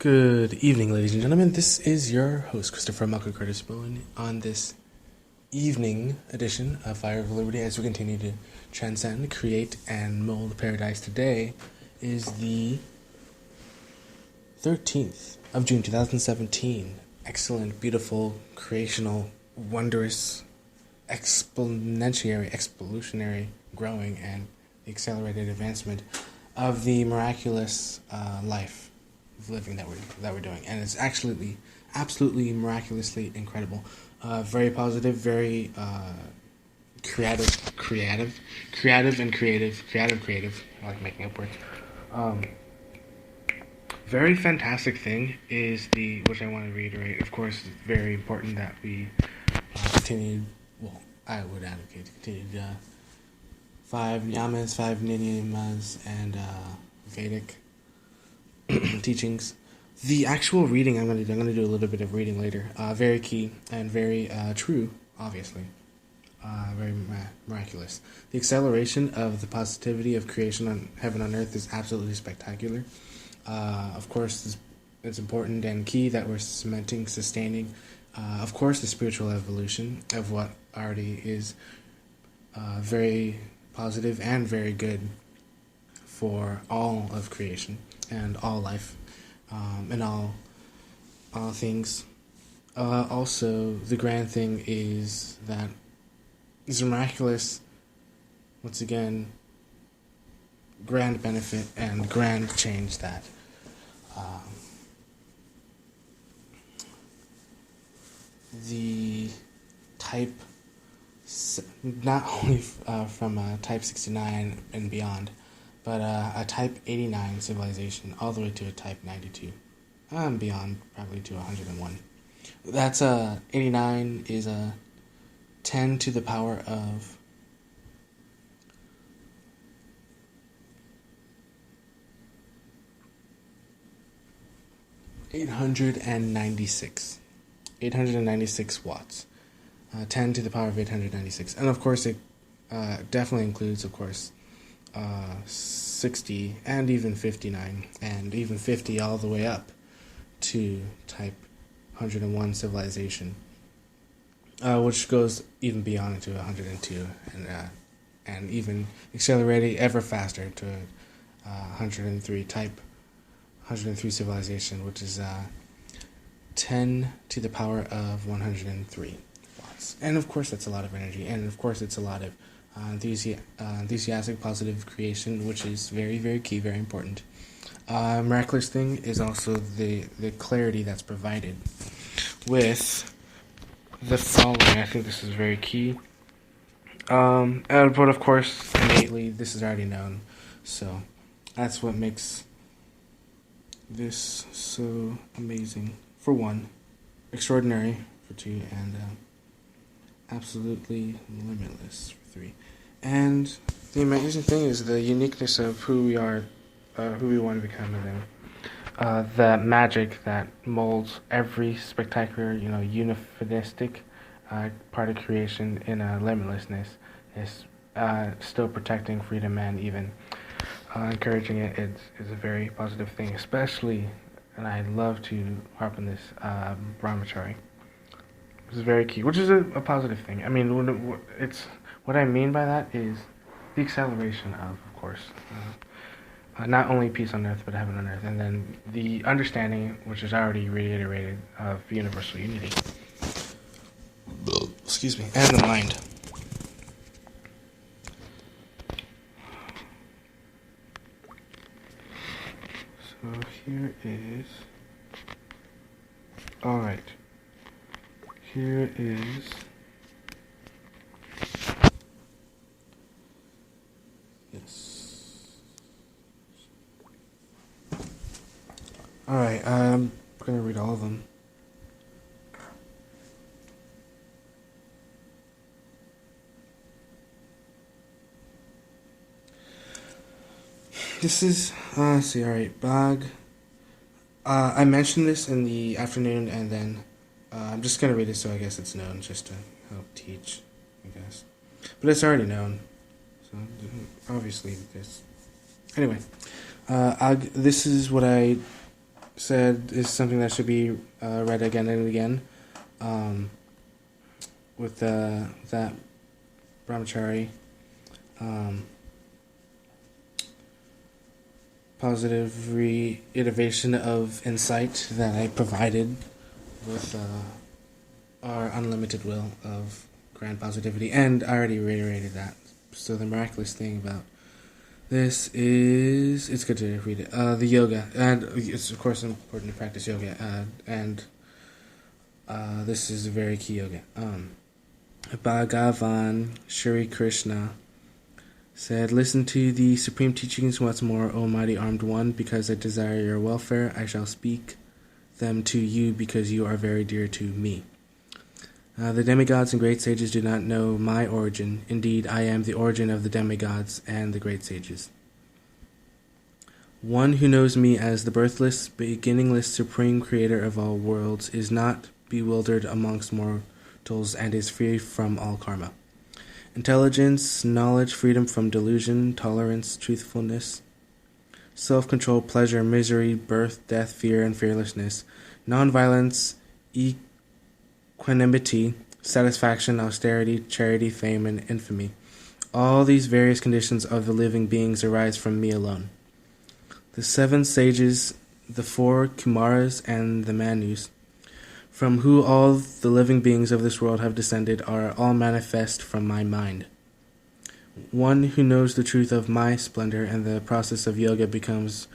Good evening, ladies and gentlemen. This is your host, Christopher Malcolm Curtis Bowen, on this evening edition of Fire of Liberty as we continue to transcend, create, and mold paradise. Today is the 13th of June, 2017. Excellent, beautiful, creational, wondrous, exponentiary, growing, and the accelerated advancement of the miraculous life of living that we're doing, and it's absolutely miraculously incredible. Very positive, very creative. I like making up words. Very fantastic thing is which I want to reiterate. Of course, it's very important that we continue. Well, I would advocate to continue 5 yamas, 5 ninimas, and Vedic teachings. The actual reading I'm going to do a little bit of reading later. Very key and very true, obviously. Very miraculous. The acceleration of the positivity of creation on heaven on earth is absolutely spectacular. Of course, it's important and key that we're cementing, sustaining, of course, the spiritual evolution of what already is very positive and very good for all of creation and all life, and all things. Also, the grand thing is that it's miraculous, once again, grand benefit and grand change that the type, not only from type 69 and beyond, but a type 89 civilization all the way to a type 92, and beyond, probably to 101. That's 89 is a 10 to the power of 896 watts. 10 to the power of 896, and of course it definitely includes, of course, 60 and even 59 and even 50 all the way up to type 101 civilization, which goes even beyond into 102 and even accelerating ever faster to 103 type 103 civilization, which is 10 to the power of 103 watts. And of course that's a lot of energy, and of course it's a lot of enthusiastic, positive creation, which is very, very key, very important. Miraculous thing is also the clarity that's provided with the following. I think this is very key. But of course, innately, this is already known, so that's what makes this so amazing. For one, extraordinary. For two, and absolutely limitless. For three. And the amazing thing is the uniqueness of who we are, who we want to become, and then the magic that molds every spectacular, uniphonistic part of creation in a limitlessness is still protecting freedom and even encouraging it is a very positive thing, especially, and I love to harp on this, brahmachari. This is very key, which is a positive thing. I mean, it's what I mean by that is the acceleration of course, not only peace on earth, but heaven on earth, and then the understanding, which is already reiterated, of universal unity. Excuse me, and the mind. So here is... Alright. Here is... Yes. Alright, I'm going to read all of them. This is, alright, Bag. I mentioned this in the afternoon, and then I'm just going to read it so I guess it's known, just to help teach, I guess. But it's already known, so obviously this. Anyway, this is what I said is something that should be read again and again. With that brahmachari, positive reiteration of insight that I provided with our unlimited will of grand positivity, and I already reiterated that. So the miraculous thing about this is, it's good to read it. The yoga, and it's of course important to practice yoga, and this is a very key yoga. Bhagavan Shri Krishna said, "Listen to the supreme teachings once more, O mighty armed one, because I desire your welfare. I shall speak them to you because you are very dear to me. The demigods and great sages do not know my origin. Indeed, I am the origin of the demigods and the great sages. One who knows me as the birthless, beginningless, supreme creator of all worlds is not bewildered amongst mortals and is free from all karma. Intelligence, knowledge, freedom from delusion, tolerance, truthfulness, self-control, pleasure, misery, birth, death, fear, and fearlessness, non-violence, equanimity, satisfaction, austerity, charity, fame, and infamy. All these various conditions of the living beings arise from me alone. The 7 sages, the 4 Kumaras, and the Manus, from who all the living beings of this world have descended, are all manifest from my mind. One who knows the truth of my splendor and the process of yoga becomes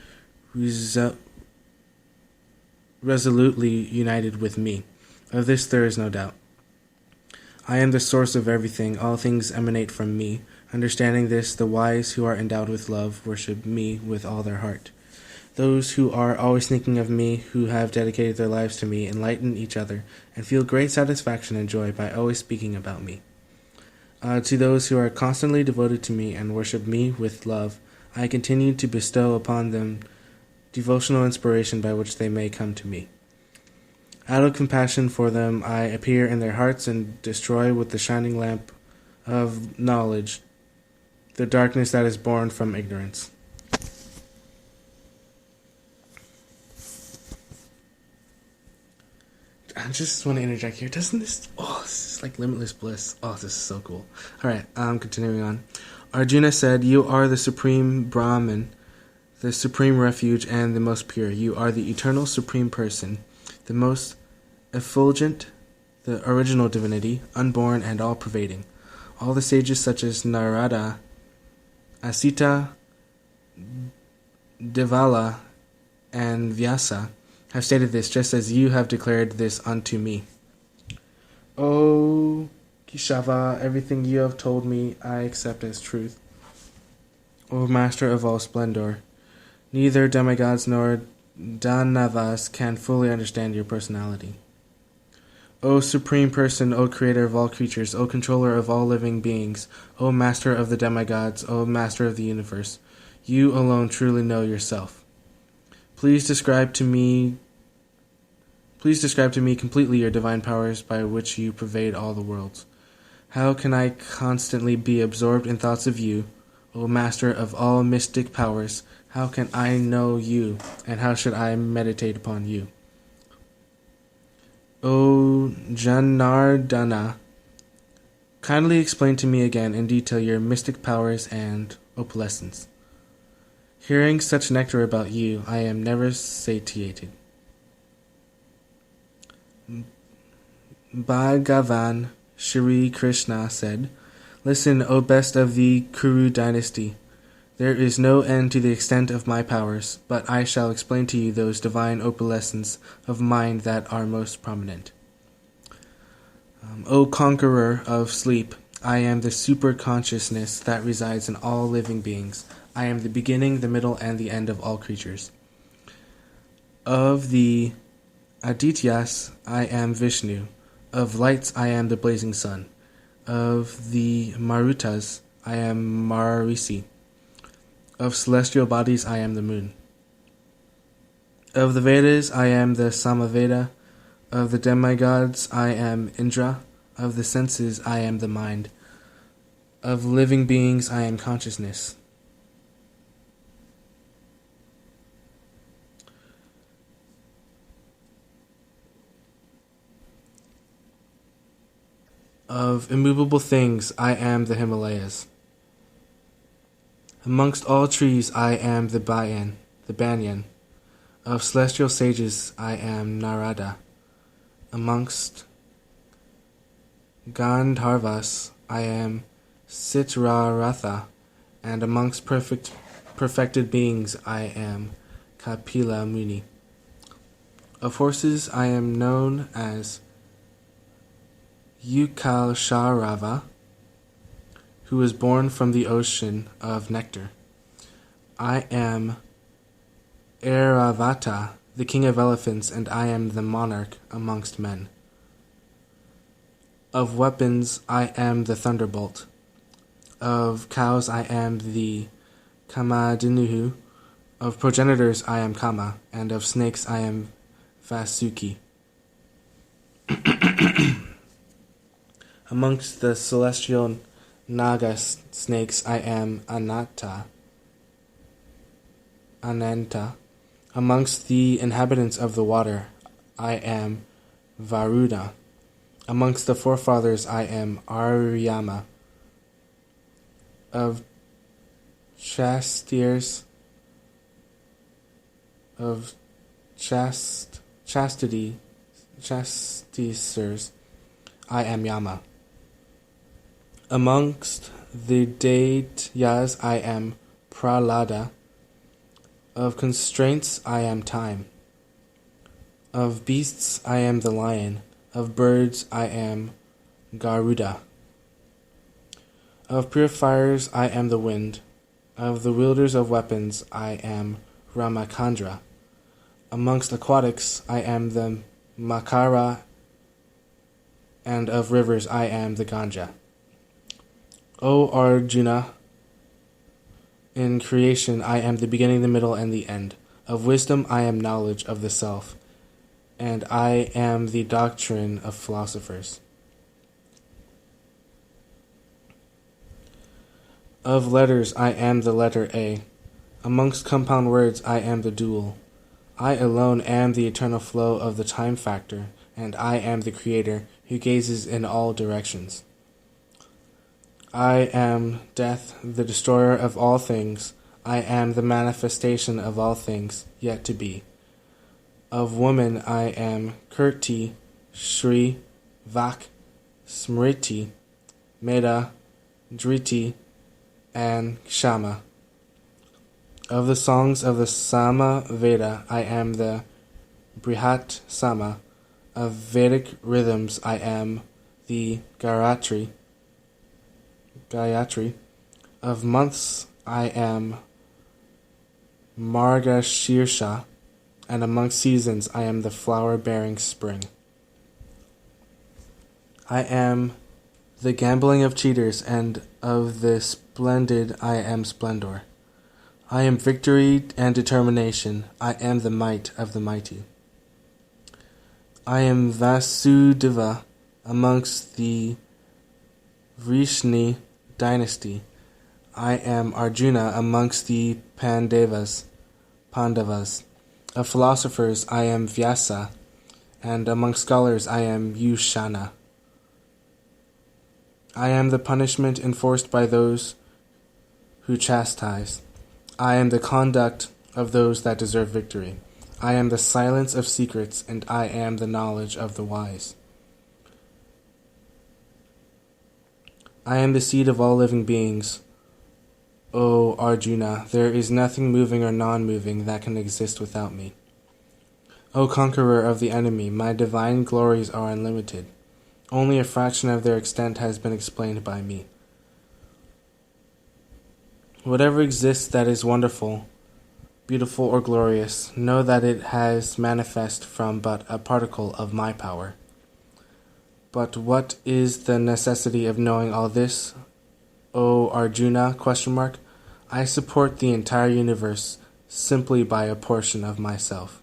resolutely united with me. Of this there is no doubt. I am the source of everything. All things emanate from me. Understanding this, the wise who are endowed with love worship me with all their heart. Those who are always thinking of me, who have dedicated their lives to me, enlighten each other, and feel great satisfaction and joy by always speaking about me. To those who are constantly devoted to me and worship me with love, I continue to bestow upon them devotional inspiration by which they may come to me. Out of compassion for them, I appear in their hearts and destroy with the shining lamp of knowledge the darkness that is born from ignorance." I just want to interject here. Doesn't this... this is like limitless bliss. This is so cool. Alright, continuing on. Arjuna said, "You are the supreme Brahman, the supreme refuge, and the most pure. You are the eternal supreme person, the most effulgent, the original divinity, unborn and all-pervading. All the sages such as Narada, Asita, Devala, and Vyasa have stated this, just as you have declared this unto me. O Keshava, everything you have told me I accept as truth. O Master of all splendor, neither demigods nor Danavas can fully understand your personality. O Supreme Person, O Creator of all creatures, O Controller of all living beings, O Master of the demigods, O Master of the universe, you alone truly know yourself. Please describe to me completely your divine powers by which you pervade all the worlds. How can I constantly be absorbed in thoughts of you, O Master of all mystic powers? How can I know you, and how should I meditate upon you? O Janardana, kindly explain to me again in detail your mystic powers and opalescence. Hearing such nectar about you, I am never satiated." Bhagavan Shri Krishna said, "Listen, O best of the Kuru dynasty. There is no end to the extent of my powers, but I shall explain to you those divine opalescents of mind that are most prominent. O conqueror of sleep, I am the super-consciousness that resides in all living beings. I am the beginning, the middle, and the end of all creatures. Of the Adityas, I am Vishnu. Of lights, I am the blazing sun. Of the Marutas, I am Marisi. Of celestial bodies, I am the moon. Of the Vedas, I am the Samaveda. Of the demigods, I am Indra. Of the senses, I am the mind. Of living beings, I am consciousness. Of immovable things, I am the Himalayas. Amongst all trees, I am the banyan. Of celestial sages, I am Narada. Amongst Gandharvas, I am Citraratha, and amongst perfected beings, I am Kapila Muni. Of horses, I am known as Yukalsharava, who was born from the ocean of nectar. I am Airavata, the king of elephants, and I am the monarch amongst men. Of weapons, I am the thunderbolt. Of cows, I am the Kamadinuhu. Of progenitors, I am Kama, and of snakes, I am Vasuki. Amongst the celestial Naga snakes, I am Ananta. Amongst the inhabitants of the water, I am Varuda. Amongst the forefathers, I am Aryama. Of chastisers, I am Yama. Amongst the Daityas, I am Pralada. Of constraints, I am time. Of beasts, I am the lion. Of birds, I am Garuda. Of purifiers, I am the wind. Of the wielders of weapons, I am Ramakandra. Amongst aquatics, I am the Makara, and of rivers, I am the Ganja. O Arjuna, in creation, I am the beginning, the middle, and the end. Of wisdom, I am knowledge of the self, and I am the doctrine of philosophers. Of letters, I am the letter A. Amongst compound words, I am the dual. I alone am the eternal flow of the time factor, and I am the creator who gazes in all directions. I am death, the destroyer of all things. I am the manifestation of all things yet to be. Of woman, I am Kirti, Shri, Vak, Smriti, Meda, Driti, and Kshama. Of the songs of the Sama Veda, I am the Brihat Sama. Of Vedic rhythms, I am the Gayatri. Of months, I am Margashirsha, and among seasons, I am the flower-bearing spring. I am the gambling of cheaters, and of the splendid I am splendor. I am victory and determination. I am the might of the mighty. I am Vasudeva amongst the Vrishni dynasty. I am Arjuna amongst the Pandavas. Of philosophers, I am Vyasa, and among scholars, I am Yushana. I am the punishment enforced by those who chastise. I am the conduct of those that deserve victory. I am the silence of secrets, and I am the knowledge of the wise. I am the seed of all living beings. O Arjuna, there is nothing moving or non-moving that can exist without me. O conqueror of the enemy, my divine glories are unlimited. Only a fraction of their extent has been explained by me. Whatever exists that is wonderful, beautiful, or glorious, know that it has manifest from but a particle of my power. But what is the necessity of knowing all this, O Arjuna? I support the entire universe simply by a portion of myself.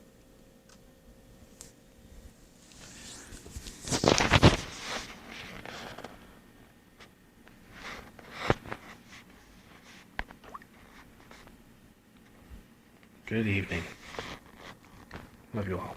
Good evening. Love you all.